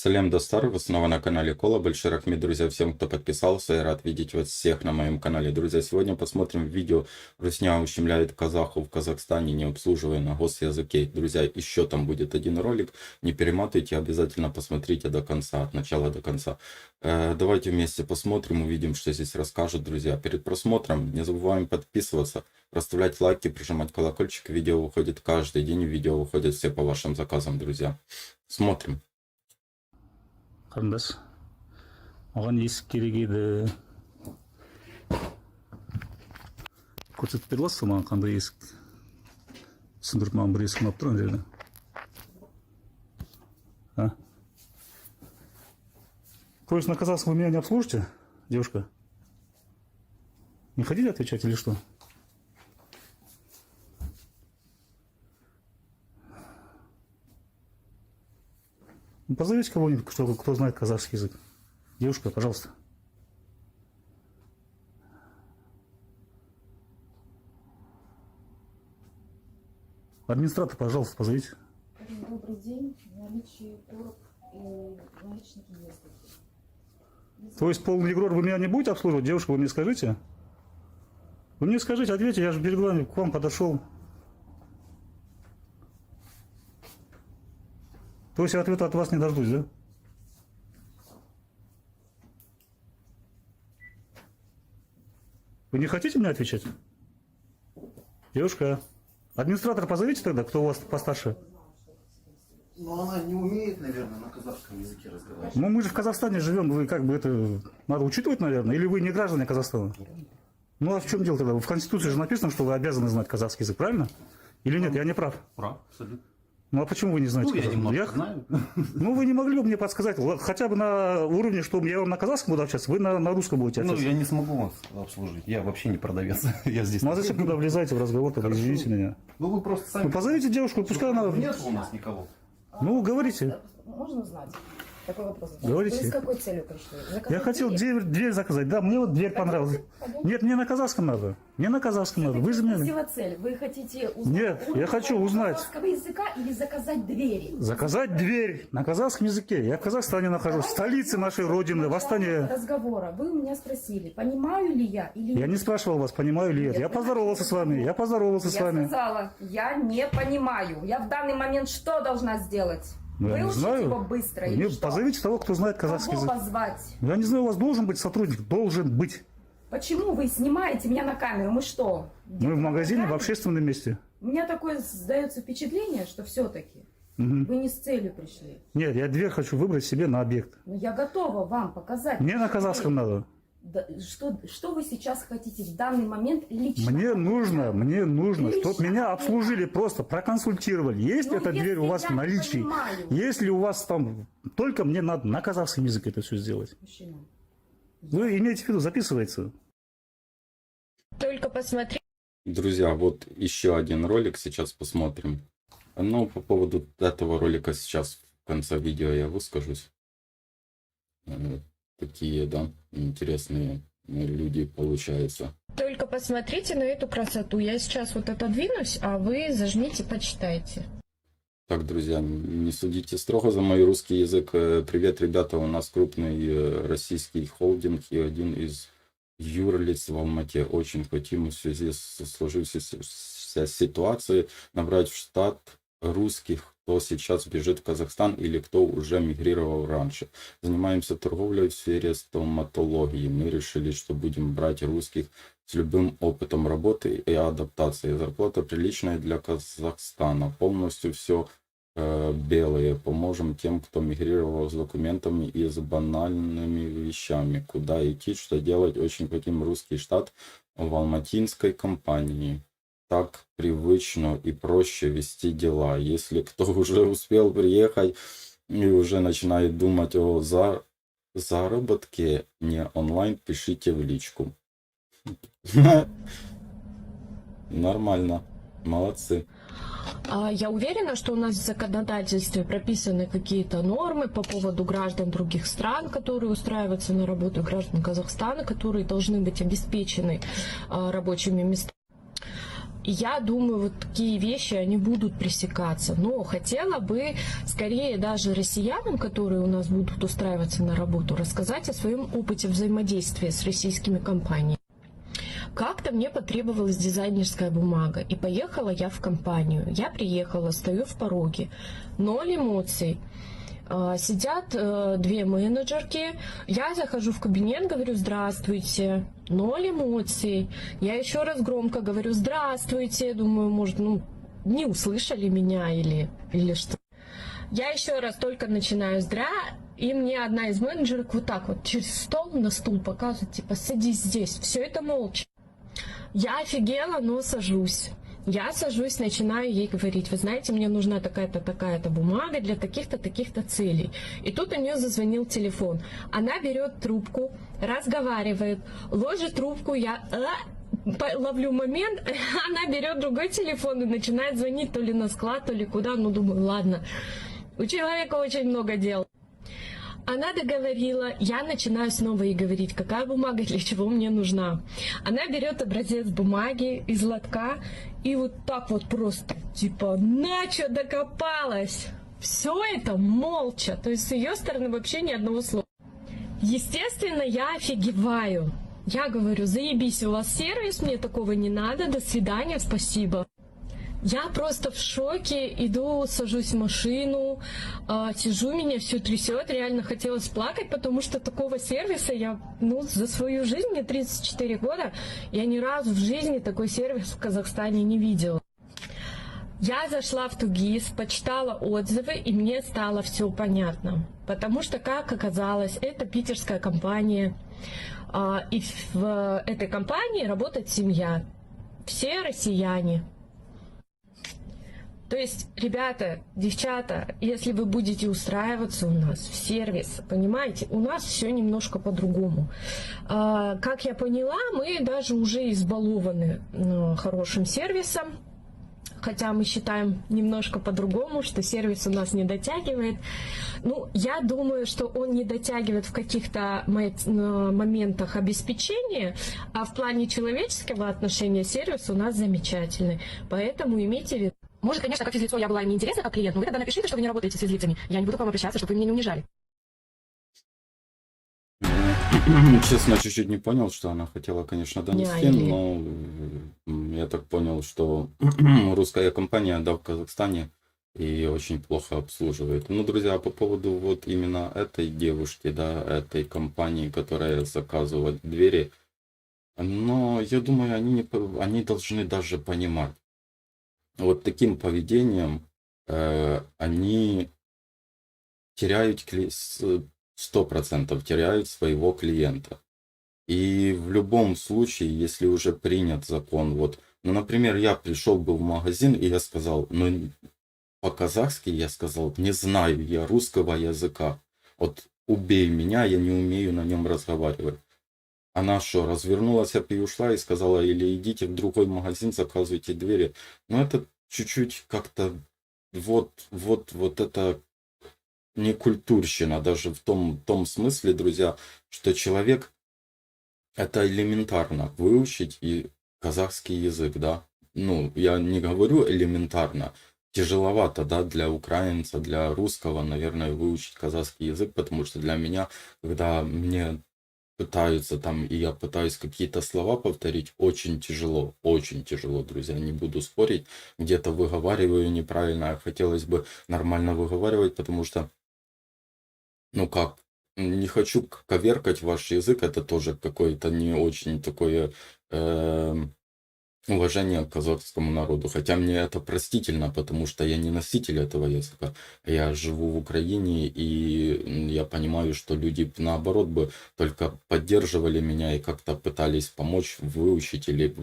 Салем Достар, вы снова на канале Кола. Большой рахмет, друзья, всем, кто подписался. Я рад видеть вас всех на моем канале. Друзья, сегодня посмотрим видео «Русня ущемляет казахов в Казахстане, не обслуживая на госязыке». Друзья, еще там будет один ролик. Не перематывайте, обязательно посмотрите до конца, от начала до конца. Давайте вместе посмотрим, увидим, что здесь расскажут, друзья. Перед просмотром не забываем подписываться, проставлять лайки, прижимать колокольчик. Видео выходит каждый день, видео выходят все по вашим заказам, друзья. Смотрим. Қарындас, оған есік керек еді. Көрсетіп бере аласыз маған қандай есік? Түсіндіріп маған бір есік ұнап тұр ана жерде. То есть на казахском вы меня не обслужите, девушка? Не хотите отвечать или что? Ну, позовите кого-нибудь, кто знает казахский язык. Девушка, пожалуйста. Администратор, пожалуйста, позовите. Добрый день. Наличие короб и наличники есть. То есть полный игрор вы меня не будете обслуживать? Девушка, вы мне скажите? Вы мне скажите, ответьте, я же перед вами к вам подошел. То есть я ответа от вас не дождусь, да? Вы не хотите мне отвечать? Девушка, администратора позовите тогда, кто у вас постарше. Ну, она не умеет, наверное, на казахском языке разговаривать. Ну, мы же в Казахстане живем, вы как бы это надо учитывать, наверное, или вы не граждане Казахстана? Ну, а в чем дело тогда? В Конституции же написано, что вы обязаны знать казахский язык, правильно? Или нет, я не прав? Прав, абсолютно. Ну, а почему вы не знаете? Ну, я казахский? немного знаю. Ну, вы не могли бы мне подсказать, хотя бы на уровне, что я вам на казахском буду общаться, вы на русском будете Ну, общаться. я не смогу вас обслужить. Я вообще не продавец. Я здесь. Ну, а зачем когда влезаете в разговор, тогда извините меня? Ну, вы просто сами. Ну, позовите девушку, пускай она... Нет у нас никого. Ну, говорите. Можно узнать? Такой вопрос. Говорите. Вы с какой целью пришли? Заказать Я хотел дверь заказать. Да, мне вот дверь понравилась. Нет, мне на казахском надо. Мне на казахском надо. Вы же мне... Спросила цель. Вы хотите узнать? Нет, я хочу узнать. Казахского языка или заказать двери? Заказать дверь на казахском языке. Я в Казахстане нахожусь, в столице нашей родины, в Астане. Разговора. Вы у меня спросили, понимаю ли я или Я не спрашивал вас, понимаю ли я. Я поздоровался с вами. Я поздоровался с Я вами. сказала, я не понимаю. Я в данный момент что должна сделать? Ну, я не Выучить знаю. его быстро Мне или что? позовите того, кто знает казахский Кого язык. позвать? Я не знаю, у вас должен быть сотрудник. Должен быть. Почему вы снимаете меня на камеру? Мы что? Мы в магазине, в камере? общественном месте. У меня такое создается впечатление, что все-таки вы не с целью пришли. Нет, я дверь хочу выбрать себе на объект. Но я готова вам показать. Мне на казахском надо. Да, что вы сейчас хотите в данный момент лично? Мне нужно, Лично. чтобы меня обслужили, просто проконсультировали. Есть Ну, эта дверь у если вас я в не наличии? понимаю. Если у вас там... Только мне надо на казахском языке это все сделать. Мужчина, Вы имеете в виду, записывается? Только посмотри. Друзья, вот еще один ролик сейчас посмотрим. Ну, по поводу этого ролика сейчас в конце видео я выскажусь. Такие, да, интересные люди получаются. Только посмотрите на эту красоту. Я сейчас вот отодвинусь, а вы зажмите, почитайте. Так, друзья, не судите строго за мой русский язык. Привет, ребята, у нас крупный российский холдинг и один из юрлиц в Алмате. Очень хотим в связи с сложившейся ситуацией набрать в штат русских, кто сейчас бежит в Казахстан или кто уже мигрировал раньше. Занимаемся торговлей в сфере стоматологии. Мы решили, что будем брать русских с любым опытом работы и адаптации. Зарплата приличная для Казахстана. Полностью все белые. Поможем тем, кто мигрировал с документами и с банальными вещами. Куда идти, что делать. Очень хотим русский штат в алматинской компании. Так привычно и проще вести дела. Если кто уже успел приехать и уже начинает думать о заработке не онлайн, пишите в личку. Нормально. Молодцы. Я уверена, что у нас в законодательстве прописаны какие-то нормы по поводу граждан других стран, которые устраиваются на работу, и граждан Казахстана, которые должны быть обеспечены рабочими местами. И я думаю, вот такие вещи, они будут пресекаться. Но хотела бы скорее даже россиянам, которые у нас будут устраиваться на работу, рассказать о своем опыте взаимодействия с российскими компаниями. Как-то мне потребовалась дизайнерская бумага, и поехала я в компанию. Я приехала, стою в пороге, 0 эмоций. Сидят две менеджерки, я захожу в кабинет, говорю «Здравствуйте», 0 эмоций. Я еще раз громко говорю «Здравствуйте», думаю, может, не услышали меня или что. Я еще раз только начинаю «Здра», и мне одна из менеджерок вот так вот через стол на стул показывает, типа «Садись здесь», все это молча. Я офигела, но сажусь. Я сажусь, начинаю ей говорить, вы знаете, мне нужна такая-то, такая-то бумага для таких-то, таких-то целей. И тут у нее зазвонил телефон. Она берет трубку, разговаривает, ложит трубку, я ловлю момент, она берет другой телефон и начинает звонить то ли на склад, то ли куда. Ну, думаю, ладно, у человека очень много дел. Она договорила, я начинаю снова ей говорить, какая бумага, для чего мне нужна. Она берет образец бумаги из лотка и вот так вот просто, типа, на чё докопалась? Все это молча, то есть с ее стороны вообще ни одного слова. Естественно, я офигеваю. Я говорю, заебись, у вас сервис, мне такого не надо, до свидания, спасибо. Я просто в шоке, иду, сажусь в машину, сижу, меня все трясет, реально хотелось плакать, потому что такого сервиса я, за свою жизнь, мне 34 года, я ни разу в жизни такой сервис в Казахстане не видела. Я зашла в Тугис, почитала отзывы, и мне стало все понятно, потому что, как оказалось, это питерская компания, и в этой компании работает семья, все россияне. То есть, ребята, девчата, если вы будете устраиваться у нас в сервис, понимаете, у нас все немножко по-другому. Как я поняла, мы даже уже избалованы хорошим сервисом, хотя мы считаем немножко по-другому, что сервис у нас не дотягивает. Я думаю, что он не дотягивает в каких-то моментах обеспечения, а в плане человеческого отношения сервис у нас замечательный. Поэтому имейте в виду. Может, конечно, как физлицо я была им неинтересна как клиент, но вы тогда напишите, что вы не работаете с физлицами. Я не буду к вам обращаться, чтобы вы меня не унижали. Честно, чуть-чуть не понял, что она хотела, конечно, донести, но я так понял, что русская компания, в Казахстане и очень плохо обслуживает. Друзья, по поводу вот именно этой девушки, этой компании, которая заказывает двери, но я думаю, они должны даже понимать. Вот таким поведением они теряют 100% теряют своего клиента. И в любом случае, если уже принят закон, например, я пришел был в магазин, и я сказал, по-казахски я сказал, не знаю я русского языка, убей меня, я не умею на нем разговаривать. Она что, развернулась и ушла и сказала, или идите в другой магазин, заказывайте двери. Это чуть-чуть как-то, вот это не культурщина, даже в том смысле, друзья, что человек, это элементарно выучить и казахский язык, да. Я не говорю элементарно, тяжеловато, да, для украинца, для русского, наверное, выучить казахский язык, потому что для меня, когда мне пытаются и я пытаюсь какие-то слова повторить, очень тяжело, друзья, не буду спорить, где-то выговариваю неправильно, а хотелось бы нормально выговаривать, потому что, не хочу коверкать ваш язык, это тоже какое-то не очень такое уважение к казахскому народу, хотя мне это простительно, потому что я не носитель этого языка, я живу в Украине, и я понимаю, что люди наоборот бы только поддерживали меня и как-то пытались помочь выучить или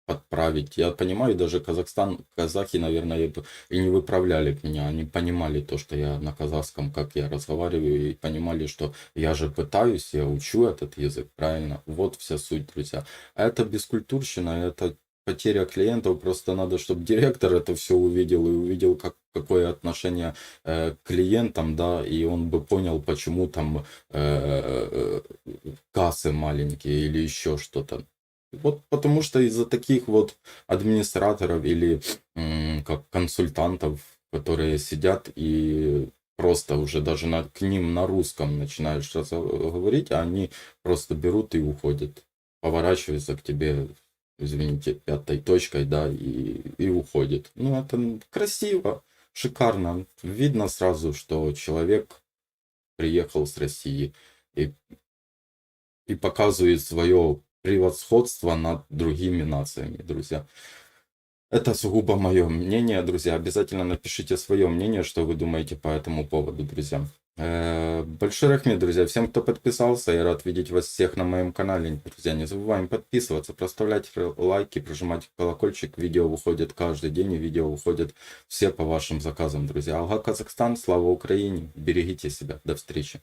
подправить. Я понимаю, даже казахи, наверное, и не выправляли меня, они понимали то, что я на казахском, как я разговариваю, и понимали, что я же пытаюсь, я учу этот язык, правильно? Вот вся суть, друзья. А это бескультурщина, это потеря клиентов, просто надо, чтобы директор это все увидел и увидел, какое отношение к клиентам, да, и он бы понял, почему там кассы маленькие или еще что-то. Вот потому что из-за таких вот администраторов или как консультантов, которые сидят и просто уже даже к ним на русском начинаешь что-то говорить, а они просто берут и уходят, поворачиваются к тебе, извините, пятой точкой, да, и уходят. Ну, это красиво, шикарно. Видно сразу, что человек приехал с России и показывает свое превосходство над другими нациями, друзья. Это сугубо мое мнение, друзья. Обязательно напишите свое мнение, что вы думаете по этому поводу, друзья. Большой рахмет, друзья. Всем, кто подписался, я рад видеть вас всех на моем канале. Друзья, не забываем подписываться, проставлять лайки, прожимать колокольчик. Видео выходит каждый день, и видео выходят все по вашим заказам, друзья. Алга Казахстан, слава Украине. Берегите себя. До встречи.